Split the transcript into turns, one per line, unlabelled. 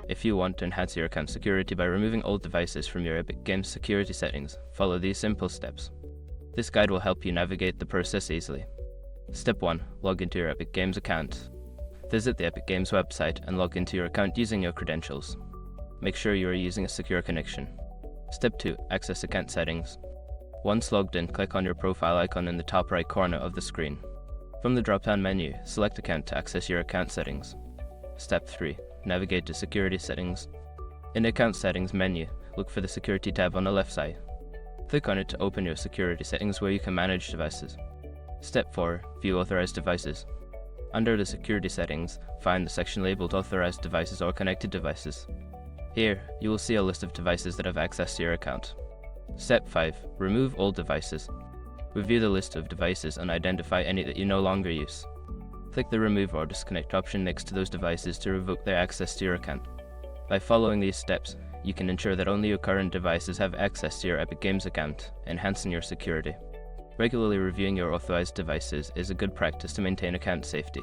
If you want to enhance your account security by removing old devices from your Epic Games security settings, follow these simple steps. This guide will help you navigate the process easily. Step 1. Log into your Epic Games account. Visit the Epic Games website and log into your account using your credentials. Make sure you are using a secure connection. Step 2. Access account settings. Once logged in, click on your profile icon in the top right corner of the screen. From the drop-down menu, select Account to access your account settings. Step 3. Navigate to Security Settings. In the Account Settings menu, look for the Security tab on the left side. Click on it to open your security settings where you can manage devices. Step 4. View Authorized Devices. Under the Security Settings, find the section labeled Authorized Devices or Connected Devices. Here, you will see a list of devices that have access to your account. Step 5. Remove old devices. Review the list of devices and identify any that you no longer use. Click the Remove or Disconnect option next to those devices to revoke their access to your account. By following these steps, you can ensure that only your current devices have access to your Epic Games account, enhancing your security. Regularly reviewing your authorized devices is a good practice to maintain account safety.